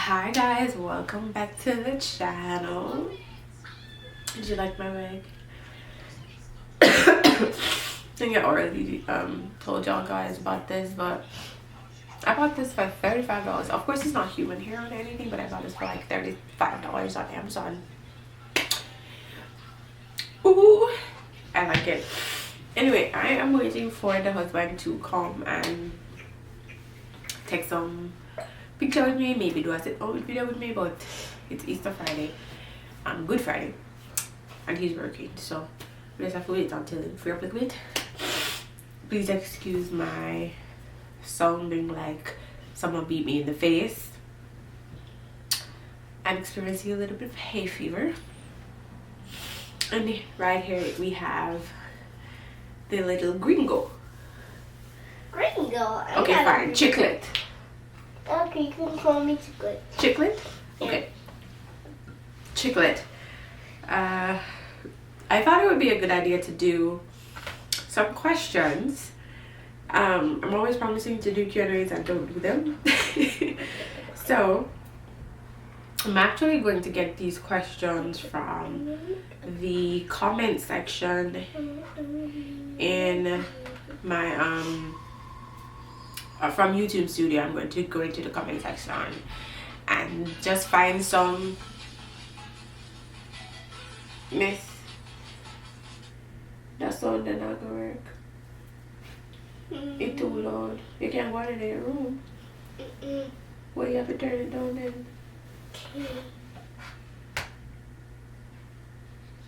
Hi guys, welcome back to the channel. Did you like my wig? I think I already told y'all guys about this, but I bought this for $35. Of course it's not human hair or anything, but I bought this for like $35 on Amazon. Ooh, I like it. Anyway, I am waiting for the husband to come and take some picture with me, maybe do a sit-down video with me, but it's Easter Friday and Good Friday and he's working, so we just have to wait until he's free up a little bit. Please excuse my sounding like someone beat me in the face. I'm experiencing a little bit of hay fever, and right here we have the little gringo. Okay, fine, Chiclet. Okay, you can call me Chiclet. Chiclet? Okay. Chiclet. I thought it would be a good idea to do some questions. I'm always promising to do Q&As and don't do them. So, I'm actually going to get these questions from the comment section in my from YouTube Studio. I'm going to go into the comment section and just find some myth. That sound did not gonna work. It's too loud. You can't go in your room. Well, you have to turn it down then.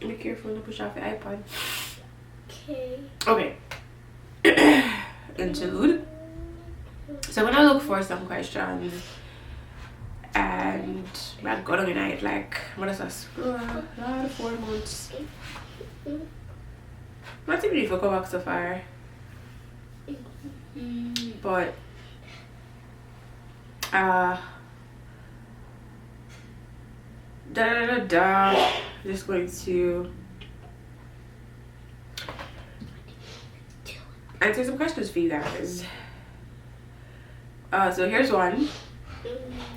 Be careful to push off your iPod. Okay. Interlude. So when I look for some questions and I'm going to night, like what is that? 4 months. Not even if I go back so far. But just going to answer some questions for you guys. So here's one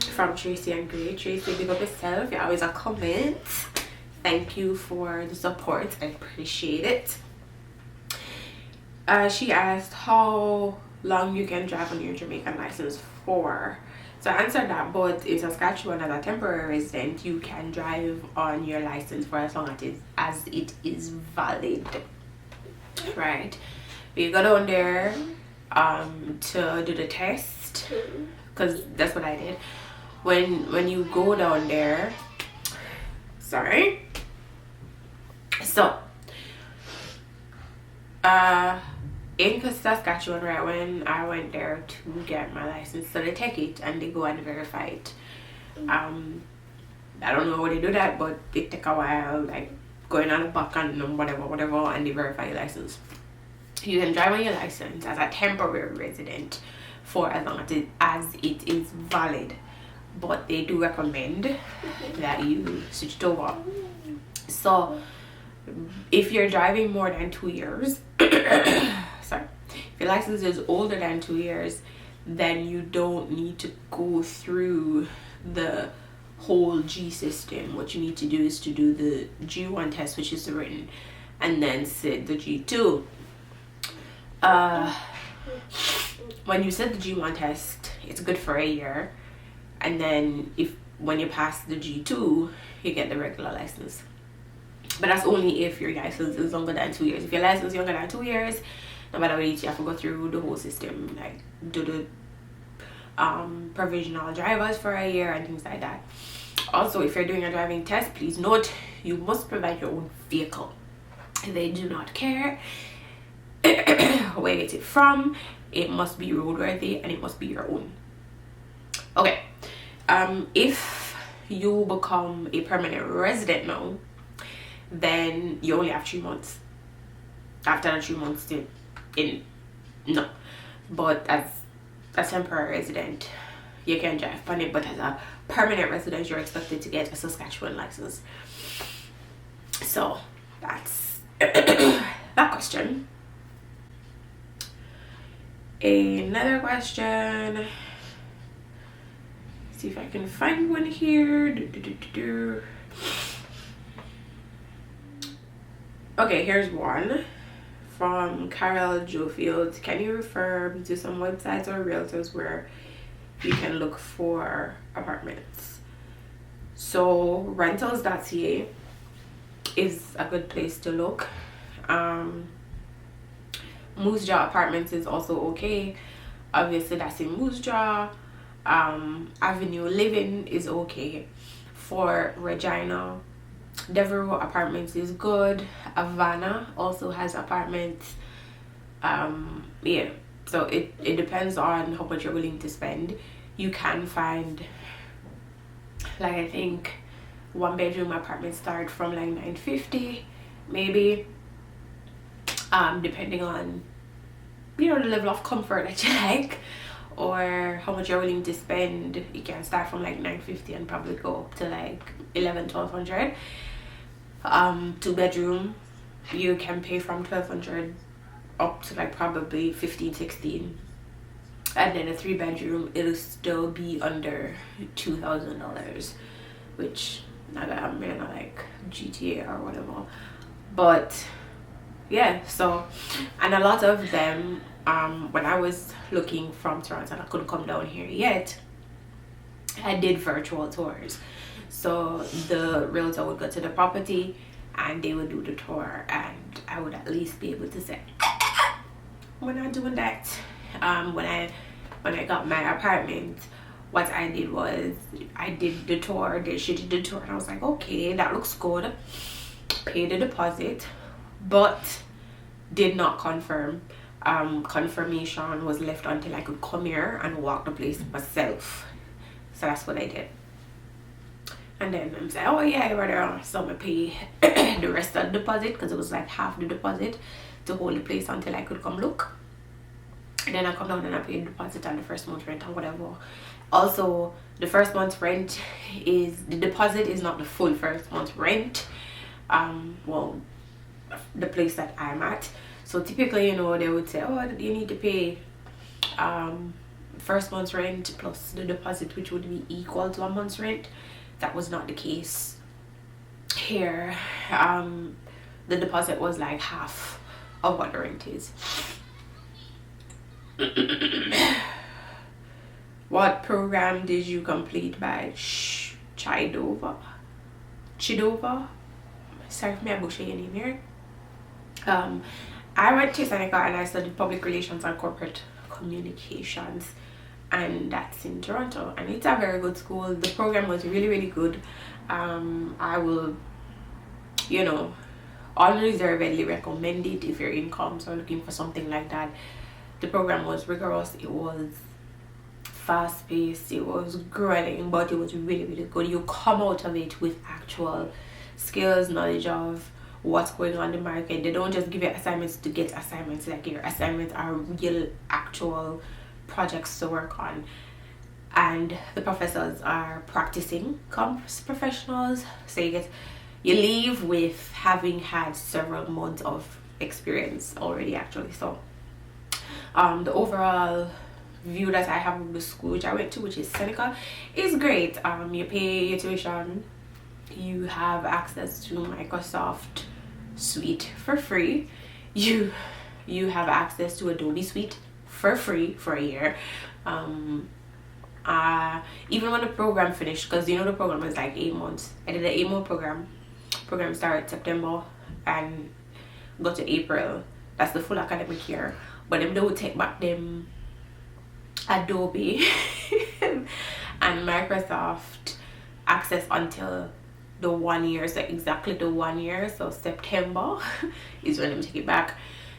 from Tracy and Gray. Tracy, big up yourself. You're always a comment. Thank you for the support. I appreciate it. She asked how long you can drive on your Jamaican license for. So I answered that, but in Saskatchewan as a temporary resident, you can drive on your license for as long as it is valid. Right? You go down there to do the test, because that's what I did. When you go down there, sorry. So in Saskatchewan, right, when I went there to get my license, so they take it and they go and verify it. I don't know how they do that, but it take a while, like going on the back and whatever, and they verify your license. You can drive on your license as a temporary resident for as long as it is valid, but they do recommend that you switch it over. So if you're driving more than 2 years, sorry, if your license is older than 2 years, then you don't need to go through the whole G system. What you need to do is to do the G1 test, which is the written, and then sit the G2. When you sit the G1 test, it's good for a year, and then when you pass the G2, you get the regular license. But that's only if your license is longer than 2 years. If your license is younger than 2 years, no matter what, you have to go through the whole system, like do the provisional drivers for a year and things like that. Also, if you're doing a driving test, please note you must provide your own vehicle. They do not care where you get it from. It must be roadworthy and it must be your own. Okay. If you become a permanent resident now, then you only have 3 months. After the 3 months, no. But as a temporary resident, you can drive on it. But as a permanent resident, you're expected to get a Saskatchewan license. So that's that question. Another question. see if I can find one here. Okay, here's one from Carol Jofield. Can you refer me to some websites or realtors where you can look for apartments? So rentals.ca is a good place to look. Moose Jaw Apartments is also okay. Obviously that's in Moose Jaw. Avenue Living is okay. For Regina, Devereaux Apartments is good. Havana also has apartments. Yeah, so it depends on how much you're willing to spend. You can find, like, I think 1-bedroom apartments start from like $950 maybe, depending on, you know, the level of comfort that you like or how much you're willing to spend. You can start from like $950 and probably go up to like $1,100-1,200. 2-bedroom, you can pay from $1,200 up to like probably $1,500-1,600, and then a 3-bedroom, it'll still be under $2,000, which not that I'm not like GTA or whatever, but yeah. So, and a lot of them, when I was looking from Toronto and I couldn't come down here yet, I did virtual tours. So the realtor would go to the property and they would do the tour, and I would at least be able to say, we're not doing that. When I got my apartment, what I did was I did the tour. She did the tour, and I was like, okay, that looks good. Paid the deposit, but did not confirm. Confirmation was left until I could come here and walk the place myself. So that's what I did. And then I'm saying, oh yeah, I rather so I pay the rest of the deposit, because it was like half the deposit to hold the place until I could come look. And then I come down and I pay the deposit and the first month's rent and whatever. Also, the first month's rent is, the deposit is not the full first month's rent. Well, the place that I'm at. So typically, you know, they would say, oh, you need to pay first month's rent plus the deposit, which would be equal to a month's rent. That was not the case here. The deposit was like half of what the rent is. What program did you complete by Chidova? Sorry if I butcher your name here. I went to Seneca and I studied public relations and corporate communications, and that's in Toronto, and it's a very good school. The program was really good. I will, you know, unreservedly recommend it if your incomes are looking for something like that. The program was rigorous, it was fast-paced, it was grueling, but it was really good. You come out of it with actual skills, knowledge of what's going on in the market. They don't just give you assignments to get assignments. Like, your assignments are real actual projects to work on, and the professors are practicing comps professionals, so you leave with having had several months of experience already actually. So the overall view that I have of the school which I went to, which is Seneca, is great. You pay your tuition, you have access to Microsoft Suite for free, you have access to Adobe Suite for free for a year. Even when the program finished, because you know the program is like 8 months, I did an 8-month program started September and go to April. That's the full academic year, but them they would take back them Adobe and Microsoft access until the 1 year, so exactly the 1 year, so September is when them take it back.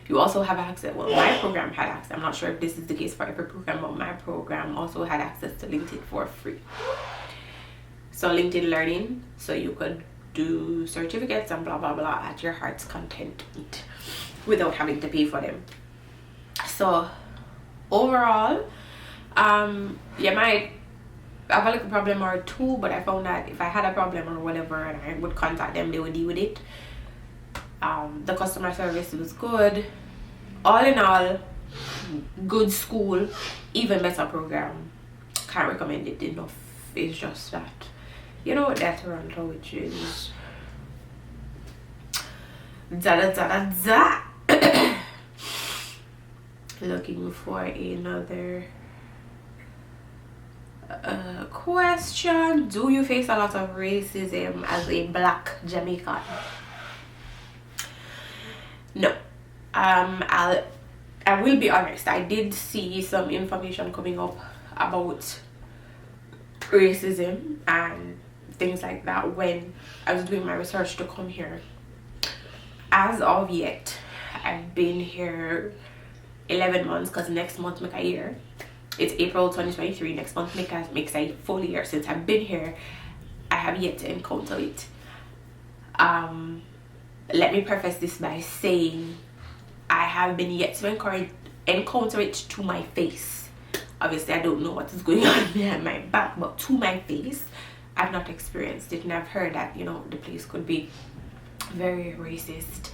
You also have access, well, my program had access, I'm not sure if this is the case for every program, but my program also had access to LinkedIn for free. So LinkedIn Learning, so you could do certificates and blah blah blah at your heart's content without having to pay for them. So overall, you might have a little problem or two, but I found that if I had a problem or whatever and I would contact them, they would deal with it. The customer service was good. All in all, good school, even better program. Can't recommend it enough. It's just that, you know, that Toronto, which is looking for another question. Do you face a lot of racism as a black Jamaican? No. I will be honest, I did see some information coming up about racism and things like that when I was doing my research to come here. As of yet, I've been here 11 months, because next month make a year. It's April 2023. Next month makes a full year since I've been here. I have yet to encounter it. Let me preface this by saying I have been yet to encounter it to my face. Obviously, I don't know what is going on behind my back, but to my face, I've not experienced it, and I've heard that, you know, the place could be very racist,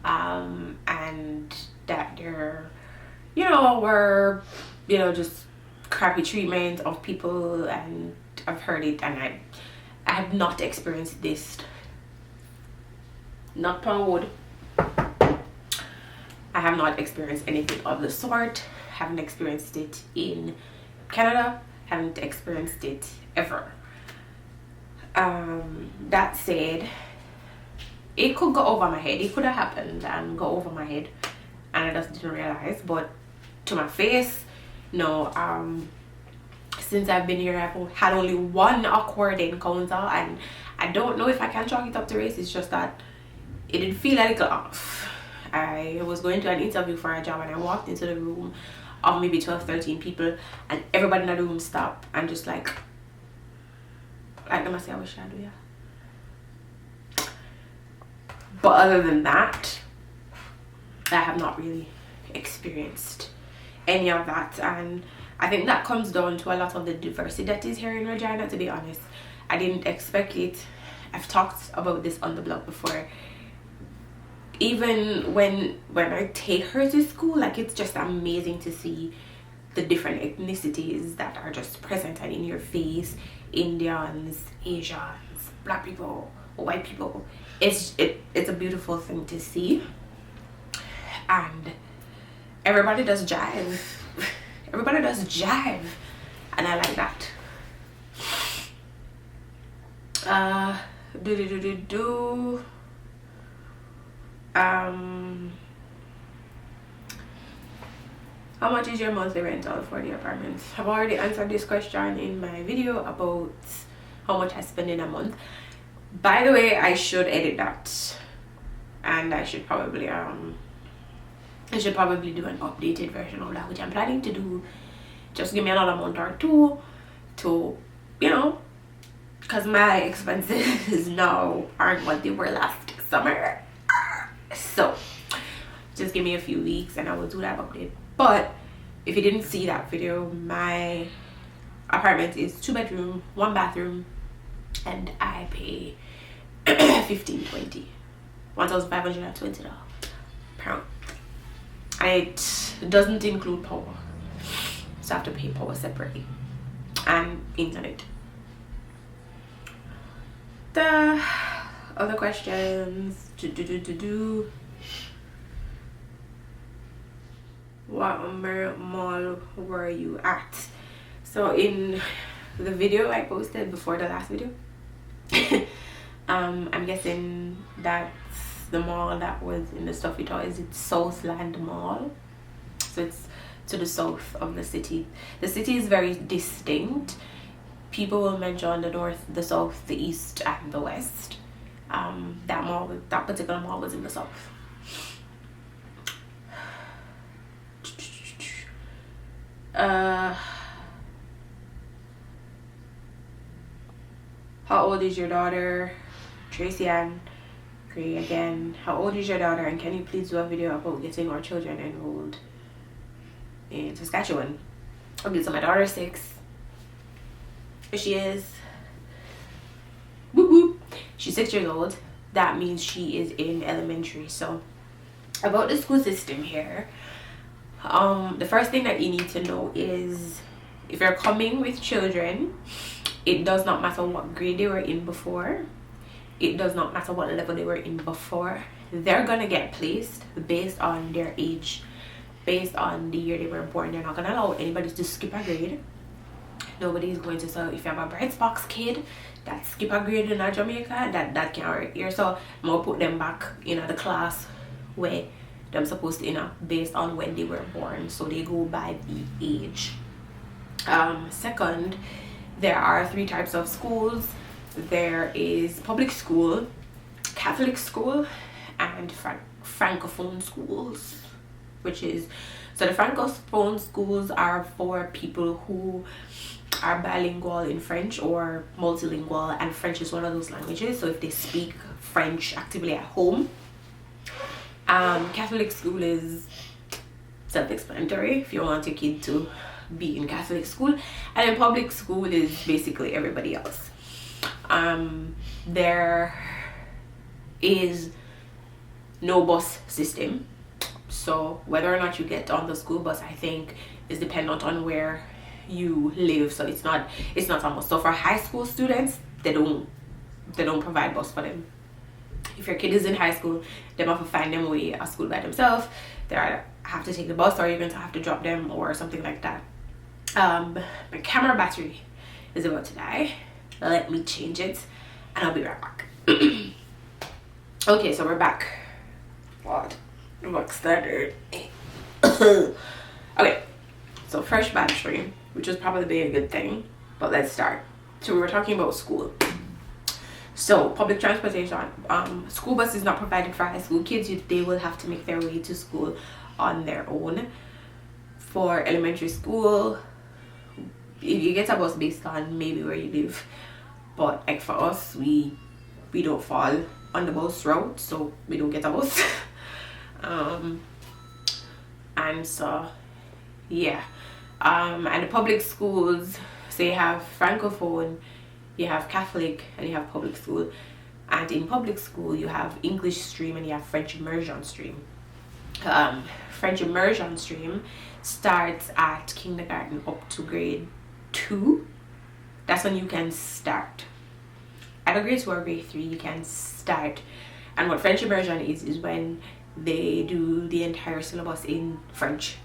and that there, you know, were, you know, just crappy treatment of people, and I've heard it, and I have not experienced this. Knock on wood. I have not experienced anything of the sort. Haven't experienced it in Canada. Haven't experienced it ever. That said, it could go over my head. It could have happened and go over my head, and I just didn't realize. But to my face, no. Since I've been here, I've had only one awkward encounter, and I don't know if I can chalk it up to race. It's just that it did feel a little off. I was going to an interview for a job, and I walked into the room of maybe 12-13 people, and everybody in the room stopped and just like them I say, I wish I do, yeah. But other than that, I have not really experienced any of that, and I think that comes down to a lot of the diversity that is here in Regina, to be honest. I didn't expect it. I've talked about this on the blog before. Even when I take her to school, like, it's just amazing to see the different ethnicities that are just present and in your face. Indians, Asians, black people, white people. It's a beautiful thing to see, and everybody does jive. Everybody does jive, and I like that. How much is your monthly rental for the apartment? I've already answered this question in my video about how much I spend in a month. By the way, I should edit that, and I should probably do an updated version of that, which I'm planning to do. Just give me another month or two to, you know, because my expenses now aren't what they were last summer. So just give me a few weeks and I will do that update. But if you didn't see that video, my apartment is 2-bedroom, 1 bathroom, and I pay $1,520 $1,520 per month. And it doesn't include power, so I have to pay power separately, and internet. The other questions, what mall were you at? So in the video I posted before the last video, I'm guessing that's the mall that was in the Stuffy Toys. It's Southland Mall, so it's to the south of the city. The city is very distinct. People will mention the north, the south, the east, and the west. That particular mall was in the south. How old is your daughter? Tracy Ann Gray again. How old is your daughter, and can you please do a video about getting our children enrolled in Saskatchewan? Okay, so my daughter's 6. She is whoop whoop. She's 6 years old. That means she is in elementary. So about the school system here, the first thing that you need to know is if you're coming with children it does not matter what grade they were in before. It does not matter what level they were in before. They're gonna get placed based on their age, based on the year they were born. They're not gonna allow anybody to skip a grade. Nobody's going to say, if you have a bright sparks kid that skip a grade in Jamaica, that can't work here. So I'm gonna put them back in the class where they're supposed to, based on when they were born. So they go by the age. Second, there are 3 types of schools. There is public school, Catholic school, and francophone schools, which is, so the francophone schools are for people who are bilingual in French or multilingual, and French is one of those languages, so if they speak French actively at home. Catholic school is self-explanatory if you want your kid to be in Catholic school, and then public school is basically everybody else. There is no bus system, so whether or not you get on the school bus, I think, is dependent on where you live. So it's not a must. So for high school students, they don't provide bus for them. If your kid is in high school, they have to find them way at school by themselves. They have to take the bus, or you're going to have to drop them or something like that. My camera battery is about to die. Let me change it and I'll be right back. Okay, so we're back. What? Work started. Okay, so fresh battery, which is probably a good thing, but let's start. So we were talking about school. So public transportation, school bus is not provided for high school kids. They will have to make their way to school on their own. For elementary school, you get a bus based on maybe where you live, but like for us, we don't fall on the bus route, so we don't get a bus. And so yeah, and the public schools, so you have francophone, you have Catholic, and you have public school. And in public school, you have English stream and you have French immersion stream. French immersion stream starts at kindergarten up to grade 2. That's when you can start. At grade 2 or grade 3, you can start. And what French immersion is when they do the entire syllabus in French.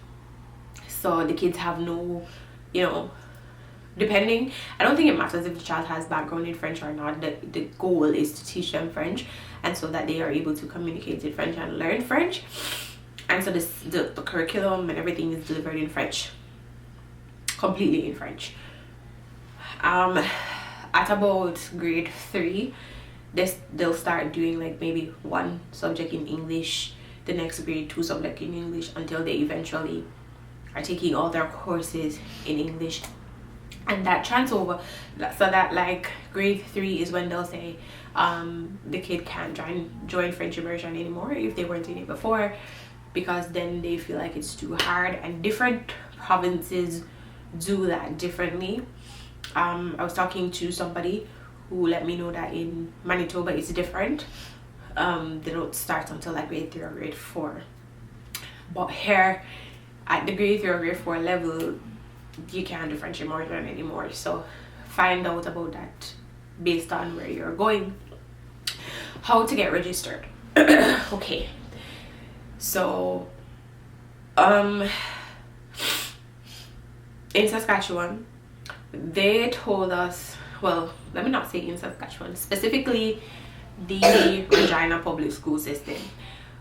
So the kids have no, depending, I don't think it matters if the child has background in French or not. The goal is to teach them French, and so that they are able to communicate in French and learn French. And so the curriculum and everything is delivered in French, completely in French. At about grade 3, they'll start doing like maybe 1 subject in English, the next grade 2 subject in English, until they eventually are taking all their courses in English. And that transfer, so that like grade 3 is when they'll say the kid can't join French immersion anymore if they weren't in it before, because then they feel like it's too hard, and different provinces do that differently. I was talking to somebody who let me know that in Manitoba it's different. They don't start until like grade 3 or grade 4, but here at the grade 3 or grade 4 level, you can't do French immersion anymore. So find out about that based on where you're going. How to get registered. Okay, so in Saskatchewan, they told us, well, let me not say in Saskatchewan, specifically the Regina public school system.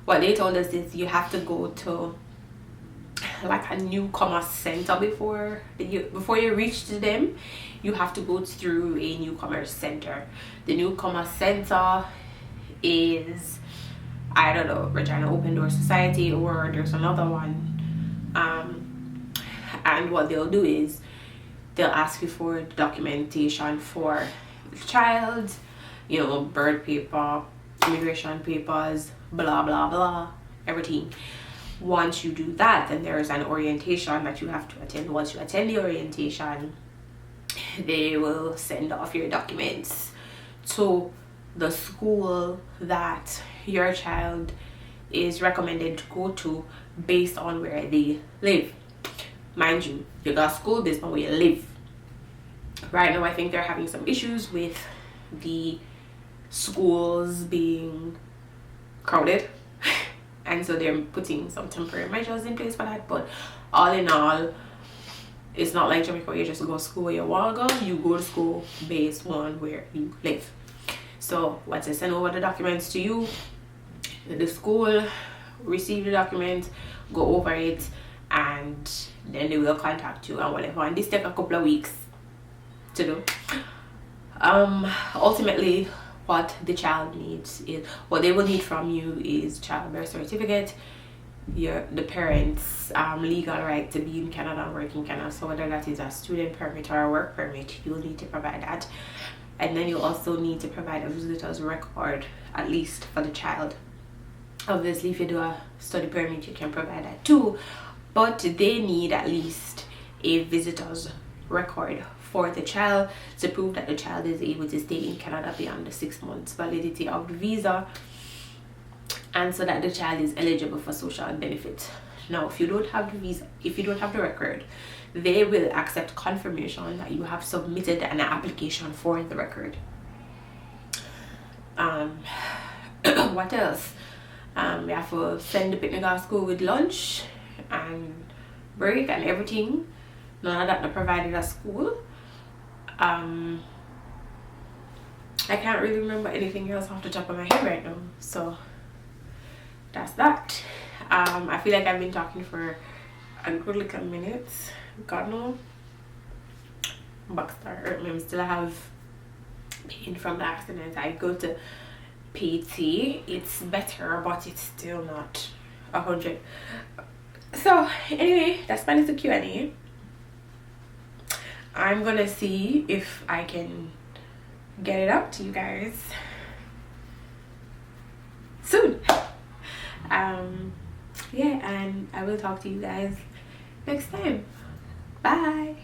What they told us is you have to go to like a newcomer center before you reach to them. You have to go through a newcomer center. The newcomer center is, I don't know, Regina Open Door Society, or there's another one. And what they'll do is they'll ask you for documentation for the child, birth paper, immigration papers, blah blah blah, everything. Once you do that, then there's an orientation that you have to attend. Once you attend the orientation, they will send off your documents to the school that your child is recommended to go to based on where they live. Mind you, you got school based on where you live. Right now I think they're having some issues with the schools being crowded, and so they're putting some temporary measures in place for that. But all in all, it's not like Jamaica where you just go to school where you want to go. You go to school based on where you live. So once they send over the documents to you, the school receive the document, go over it, and then they will contact you and whatever. And this take a couple of weeks to do. Ultimately, what the child needs is, what they will need from you is childbirth certificate, the parents' legal right to be in Canada and work in Canada. So whether that is a student permit or a work permit, you'll need to provide that. And then you also need to provide a visitor's record, at least for the child. Obviously, if you do a study permit, you can provide that too, but they need at least a visitor's record for the child to prove that the child is able to stay in Canada beyond the 6 months validity of the visa, and so that the child is eligible for social benefits. Now, if you don't have the visa, if you don't have the record, they will accept confirmation that you have submitted an application for the record. What else? We have to send the picnic off school with lunch and break and everything. None of that not provided at school. I can't really remember anything else off the top of my head right now, so that's that. I feel like I've been talking for a good little minute. God no. Backstar. I still have pain from the accident. I go to PT. It's better, but it's still not 100. So anyway, that's my little Q&A. I'm gonna see if I can get it up to you guys soon. Yeah, and I will talk to you guys next time. Bye.